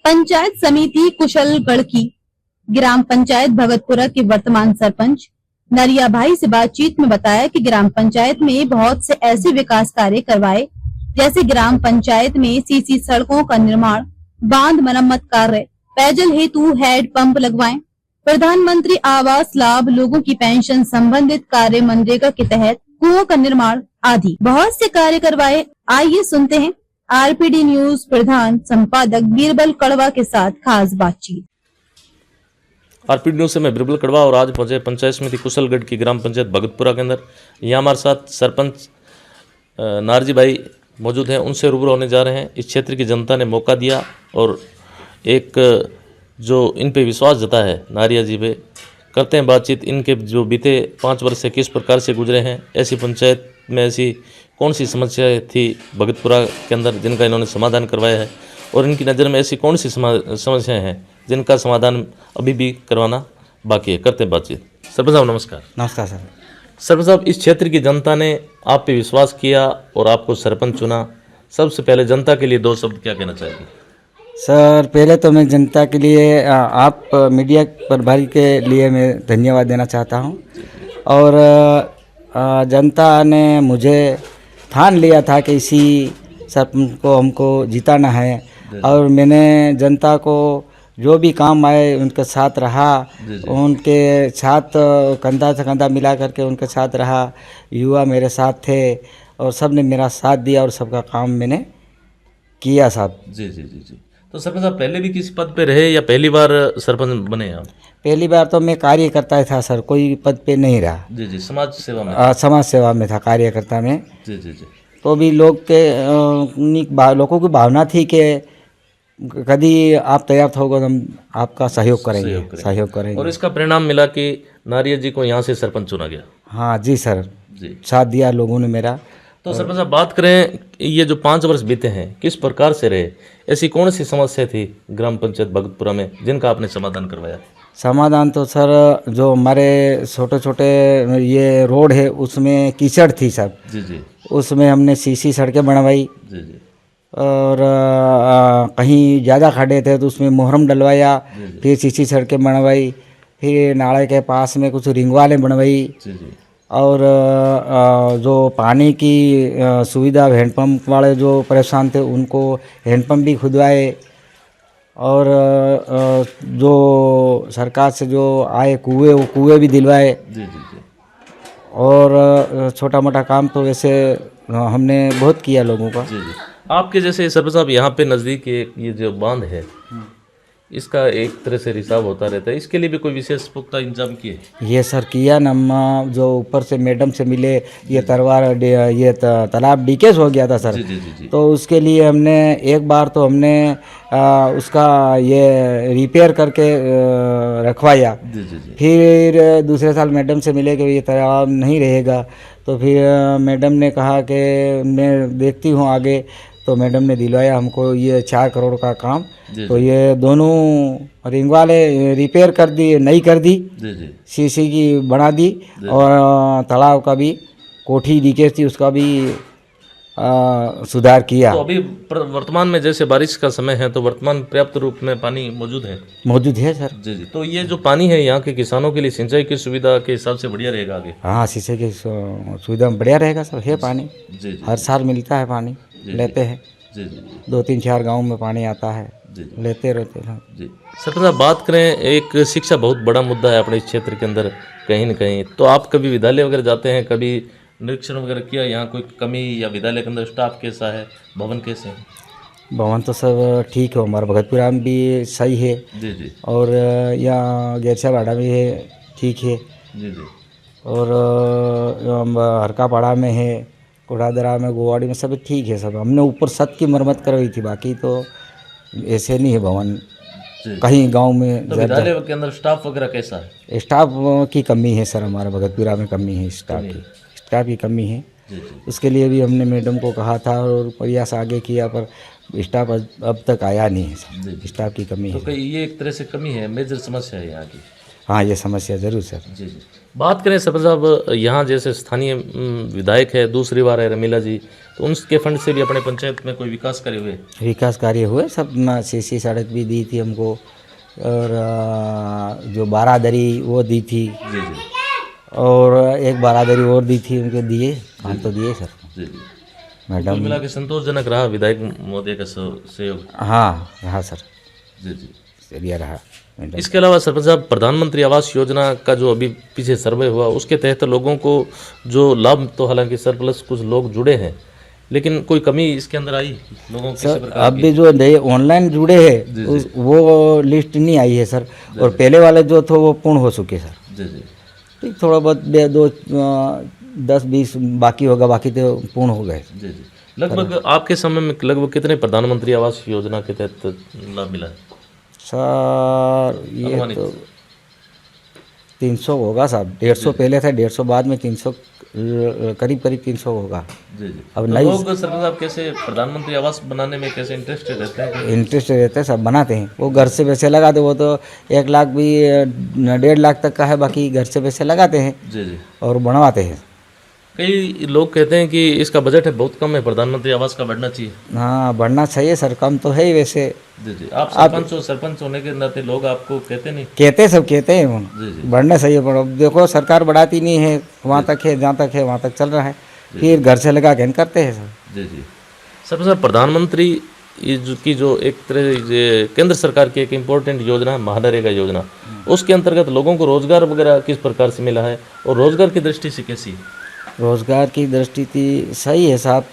पंचायत समिति कुशलगढ़ की ग्राम पंचायत भगतपुरा के वर्तमान सरपंच नरिया भाई से बातचीत में बताया कि ग्राम पंचायत में बहुत से ऐसे विकास कार्य करवाए, जैसे ग्राम पंचायत में सीसी सड़कों का निर्माण, बांध मरम्मत कार्य, पेयजल हेतु हेड पंप लगवाएं, प्रधानमंत्री आवास लाभ, लोगों की पेंशन संबंधित कार्य, मनरेगा के तहत कुओं का निर्माण आदि बहुत से कार्य करवाए। आइए सुनते हैं आरपीडी न्यूज प्रधान संपादक बीरबल कड़वा के साथ खास बातचीत। आरपीडी न्यूज से मैं बीरबल कड़वा और आज पहुंचे पंचायत समिति कुशलगढ़ की ग्राम पंचायत भगतपुरा के अंदर। यहाँ हमारे साथ सरपंच नारजी भाई मौजूद हैं, उनसे रूबरू होने जा रहे हैं। इस क्षेत्र की जनता ने मौका दिया और एक जो इन पे विश्वास जता है नारिया जी पे, करते हैं बातचीत। इनके जो बीते 5 वर्ष से किस प्रकार से गुजरे हैं, ऐसी पंचायत में ऐसी कौन सी समस्या थी भगतपुरा के अंदर जिनका इन्होंने समाधान करवाया है, और इनकी नज़र में ऐसी कौन सी समस्याएं हैं जिनका समाधान अभी भी करवाना बाकी है। करते हैं बातचीत। सरपंच साहब नमस्कार। नमस्कार सर। सरपंच साहब, इस क्षेत्र की जनता ने आप पे विश्वास किया और आपको सरपंच चुना। सबसे पहले जनता के लिए 2 शब्द क्या कहना चाहेंगे? सर, पहले तो मैं जनता के लिए, आप मीडिया प्रभारी के लिए मैं धन्यवाद देना चाहता हूं। और जनता ने मुझे ठान लिया था कि इसी सरपंच को हमको जिताना है, और मैंने जनता को जो भी काम आए उनके साथ रहा, उनके साथ कंधा से कंधा मिला करके उनके साथ रहा। युवा मेरे साथ थे और सब ने मेरा साथ दिया और सबका काम मैंने किया साहब। जी जी जी जी। तो सरपंच साहब, पहले भी किसी पद पे रहे या पहली बार सरपंच बने आप? पहली बार तो मैं कार्यकर्ता था सर, कोई पद पे नहीं रहा। जी जी। समाज सेवा में? समाज सेवा में था, कार्यकर्ता में। जी जी जी। तो भी लोगों की भावना थी कि कभी आप तैयार होगा तो हम आपका सहयोग करेंगे। और इसका परिणाम मिला कि नारिया जी को यहाँ से सरपंच चुना गया। हाँ जी सर जी। साथ दिया लोगों ने मेरा। तो सरपंच साहब, बात करें ये जो 5 वर्ष बीते हैं किस प्रकार से रहे, ऐसी कौन सी समस्या थी ग्राम पंचायत भगतपुरा में जिनका आपने समाधान करवाया? समाधान तो सर, जो हमारे छोटे छोटे ये रोड है उसमें कीचड़ थी सब। जी जी। उसमें हमने सीसी सड़कें बनवाई। जी जी। और कहीं ज़्यादा खड्डे थे तो उसमें मोहरम डलवाया, फिर सीसी सड़कें बनवाई, फिर नाले के पास में कुछ रिंग वाले बनवाई। जी जी। और जो पानी की सुविधा, हैंडपम्प वाले जो परेशान थे उनको हैंडपम्प भी खुदवाए। और जो सरकार से जो आए कुएं, वो कुएं भी दिलवाए। जी जी जी। और छोटा मोटा काम तो वैसे हमने बहुत किया लोगों का। जी जी। आपके जैसे सरपंच साहब, यहाँ पे नज़दीक ये जो बांध है, इसका एक तरह से रिसाव होता रहता है, इसके लिए भी कोई विशेष पुख्ता इंतजाम किए? ये सर किया न, जो ऊपर से मैडम से मिले, ये तालाब लीकेज हो गया था सर। जी जी जी जी। तो उसके लिए हमने एक बार तो हमने उसका ये रिपेयर करके रखवाया। जी जी जी। फिर दूसरे साल मैडम से मिले कि ये तालाब नहीं रहेगा, तो फिर मैडम ने कहा कि मैं देखती हूँ आगे। तो मैडम ने दिलवाया हमको ये 4 करोड़ का काम। तो ये दोनों रिंग वाले रिपेयर कर दी, नई कर दी। जी जी। सीसी की बना दी। और तालाब का भी कोठी लीकेज थी उसका भी सुधार किया। तो अभी वर्तमान में जैसे बारिश का समय है तो वर्तमान पर्याप्त रूप में पानी मौजूद है सर। जी जी। तो ये जो पानी है यहाँ के किसानों के लिए सिंचाई की सुविधा के हिसाब से बढ़िया रहेगा आगे? हाँ, सिंचाई की सुविधा बढ़िया रहेगा सर। है पानी जी जी। हर साल मिलता है, पानी लेते हैं। जी जी। 2-3-4 गाँव में पानी आता है, लेते रहते हैं जी। सरपंच साहब, बात करें, एक शिक्षा बहुत बड़ा मुद्दा है अपने इस क्षेत्र के अंदर कहीं न कहीं। तो आप कभी विद्यालय वगैरह जाते हैं, कभी निरीक्षण वगैरह किया यहाँ कोई कमी, या विद्यालय के अंदर स्टाफ कैसा है, भवन कैसे हैं? भवन तो सब ठीक है, हमारा भगतपुरा में भी सही है। जी जी। और यहाँ गेरसापाड़ा में है, ठीक है। जी जी। और हरकापाड़ा में है, कोड़ादरा में, गोवाड़ी में सब ठीक है सब। हमने ऊपर छत की मरम्मत करवाई थी, बाकी तो ऐसे नहीं है भवन कहीं गांव में। तो विद्यालय के अंदर स्टाफ वगैरह कैसा है? स्टाफ की कमी है सर, हमारा भगतपुरा में कमी है, स्टाफ की कमी है। उसके लिए भी हमने मैडम को कहा था और प्रयास आगे किया, पर स्टाफ अब तक आया नहीं है सर। स्टाफ की कमी है। तो ये एक तरह से कमी है, मेजर समस्या है यहाँ की। हाँ, ये समस्या जरूर सर। जी जी। बात करें सरपंच साहब, यहाँ जैसे स्थानीय विधायक है, दूसरी बार है रमीला जी, तो उनके फंड से भी अपने पंचायत में कोई विकास कार्य हुए? विकास कार्य हुए सब, सीसी सड़क भी दी थी हमको, और जो बारादरी वो दी थी, जी जी और एक बारादरी और दी थी, उनको दिए, काम तो दिए सर जी जी। कुल मैडम। मिला के संतोषजनक रहा विधायक महोदय का सहयोग? हाँ हाँ सर, जी जी। चलिए रहा मैडम। इसके अलावा सरपंच साहब, प्रधानमंत्री आवास योजना का जो अभी पीछे सर्वे हुआ, उसके तहत लोगों को जो लाभ, तो हालांकि सरप्लस कुछ लोग जुड़े हैं, लेकिन कोई कमी इसके अंदर आई लोगों को किसी सर प्रकार की? अभी जो नए ऑनलाइन जुड़े हैं वो लिस्ट नहीं आई है सर, और पहले वाले जो थे वो पूर्ण हो चुके सर। जी जी ठीक, थोड़ा बहुत 10-20 बाकी होगा, बाकी तो पूर्ण हो गए। जी जी। लगभग आपके समय में लगभग कितने प्रधानमंत्री आवास योजना के तहत लाभ मिला है? सर ये अनुमानित? तो 300 होगा साहब, 150 पहले था, 150 बाद में 300, करीब करीब 300 होगा। जी जी। अब तो नई लोग सरपंच साहब कैसे प्रधानमंत्री आवास बनाने में कैसे इंटरेस्टेड रहते हैं? इंटरेस्ट रहते हैं, सब बनाते हैं, वो घर से पैसे लगाते, वो तो 1 लाख भी 1.5 लाख तक का है, बाकी घर से पैसे लगाते हैं जी जी। और बनवाते हैं। कई लोग कहते हैं कि इसका बजट है बहुत कम है, प्रधानमंत्री आवास का बढ़ना चाहिए। हाँ बढ़ना चाहिए सर, कम तो है ही वैसे। जी जी। आप सरपंच हो, सरपंच होने के नाते लोग आपको कहते नहीं? कहते सब कहते हैं वो, जी जी बढ़ना चाहिए, पर अब देखो सरकार बढ़ाती नहीं है, वहाँ तक है, जहाँ तक है वहाँ तक चल रहा है, फिर घर से लगा के करते हैं सर। जी जी। सरपंच साहब, प्रधानमंत्री की जो एक तरह से केंद्र सरकार की एक इम्पोर्टेंट योजना है, महानरेगा योजना, उसके अंतर्गत लोगों को रोजगार वगैरह किस प्रकार से मिला है और रोजगार की दृष्टि से कैसी है? रोजगार की दृष्टि थी सही है साहब,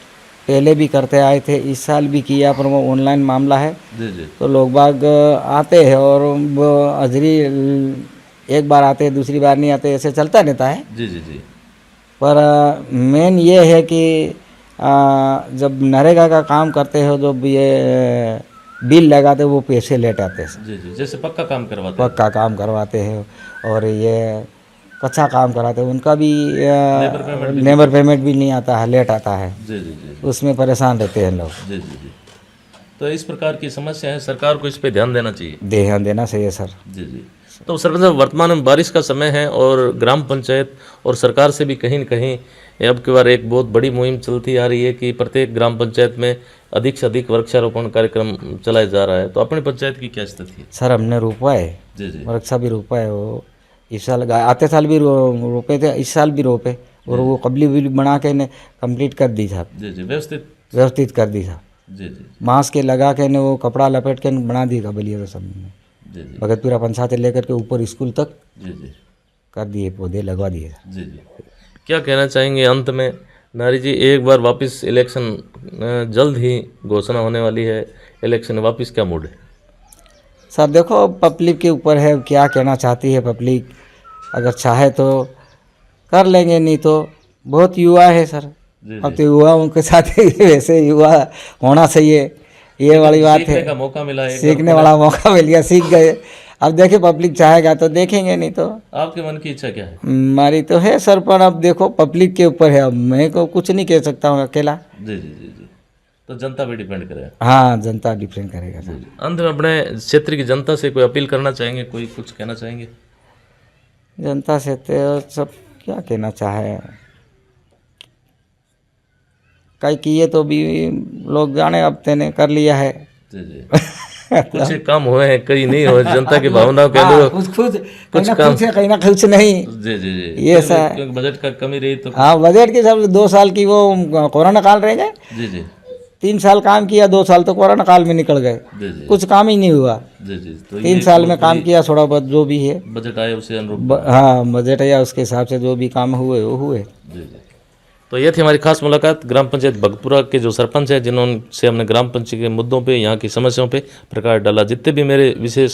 पहले भी करते आए थे, इस साल भी किया, पर वो ऑनलाइन मामला है जी जी तो लोग बाग आते हैं और वो हाजिरी एक बार आते हैं, दूसरी बार नहीं आते, ऐसे चलता रहता है। जी जी जी। पर मेन ये है कि जब नरेगा का काम करते हो, जब ये बिल लगाते वो पैसे लेट आते हैं। जी जी। जैसे पक्का काम करवाते हैं? पक्का काम करवाते हैं, और ये कच्चा काम कराते हैं, उनका भी लेबर पेमेंट भी नहीं आता है, लेट आता है। जी जी जी। उसमें परेशान रहते हैं लोग। जी जी जी। तो इस प्रकार की समस्या है, सरकार को इस पे ध्यान देना चाहिए। ध्यान देना चाहिए सर। जी जी। तो सरपंच साहब, वर्तमान में बारिश का समय है और ग्राम पंचायत और सरकार से भी कहीं न कहीं अब की बार एक बहुत बड़ी मुहिम चलती आ रही है कि प्रत्येक ग्राम पंचायत में अधिक से अधिक वृक्षारोपण कार्यक्रम चलाया जा रहा है, तो अपनी पंचायत की क्या स्थिति है? सर हमने रोपा है, जी जी वृक्षा भी रोपा है, वो इस साल आते साल भी रोपे थे, इस साल भी रोपे, और वो कबली भी बना के ने कंप्लीट कर दी साहब। जी जी। व्यवस्थित कर दी साहब। जी जी बांस के लगा के ने वो कपड़ा लपेट के बना दी कबली, तो सब जी जी भगतपुरा पंचायत से लेकर के ऊपर स्कूल तक जी जी कर दिए, पौधे लगवा दिए। जी जी। क्या कहना चाहेंगे अंत में? नारी जी, एक बार वापस इलेक्शन जल्द ही घोषणा होने वाली है, इलेक्शन वापस क्या मूड है? सर देखो पब्लिक के ऊपर है, क्या कहना चाहती है पब्लिक, अगर चाहे तो कर लेंगे, नहीं तो बहुत युवा है सर, जी अब तो युवा उनके साथ ही वैसे युवा होना चाहिए, ये वाली बात सीखने है। का मौका मिला है, सीखने वाला मौका मिल गया, सीख गए। अब देखिए पब्लिक चाहेगा तो देखेंगे, नहीं तो आपके मन की इच्छा क्या है? हमारी तो है सर, पर अब देखो पब्लिक के ऊपर है, अब मैं को कुछ नहीं कह सकता हूँ अकेला। जी जी जी जी। तो जनता भी डिपेंड करेगा। हाँ जनता डिपेंड करेगा सर। अंत में अपने क्षेत्र की जनता से कोई अपील करना चाहेंगे, कोई कुछ कहना चाहेंगे? जनता से तो सब क्या कहना चाहे, कई किए तो भी लोग जाने, अब तेने कर लिया है। जी जी। कुछ काम हुए हैं, कई नहीं हुए, जनता की भावनाओं के अनुरूप कुछ काम से कहीं ना कुछ नहीं। जी जी जी। ये सर क्योंकि बजट का कमी रही तो। हाँ बजट के सब 2 साल की वो कोरोना काल रह गए, जी जी 3 साल काम किया, 2 साल तो कोरोना काल में निकल गए, जी जी कुछ काम ही नहीं हुआ। जी जी। तो 3 साल में काम किया थोड़ा बहुत जो भी है, बजट आए उसे अनुरूप। हाँ बजट या उसके हिसाब से जो भी काम हुए वो हुए। जी जी। तो ये थी हमारी खास मुलाकात ग्राम पंचायत भगतपुरा के जो सरपंच हैं, जिन्होंने हमने ग्राम पंचायत के मुद्दों पे, यहाँ की समस्याओं पे प्रकाश डाला। जितने भी मेरे विशेष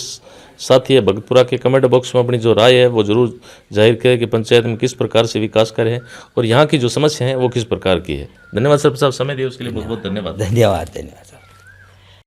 साथी है भगतपुरा के, कमेंट बॉक्स में अपनी जो राय है वो जरूर जाहिर करें कि पंचायत में किस प्रकार से विकास कार्य है और यहाँ की जो समस्या है वो किस प्रकार की है। धन्यवाद सर साहब, समय दिए उसके लिए बहुत बहुत धन्यवाद। धन्यवाद।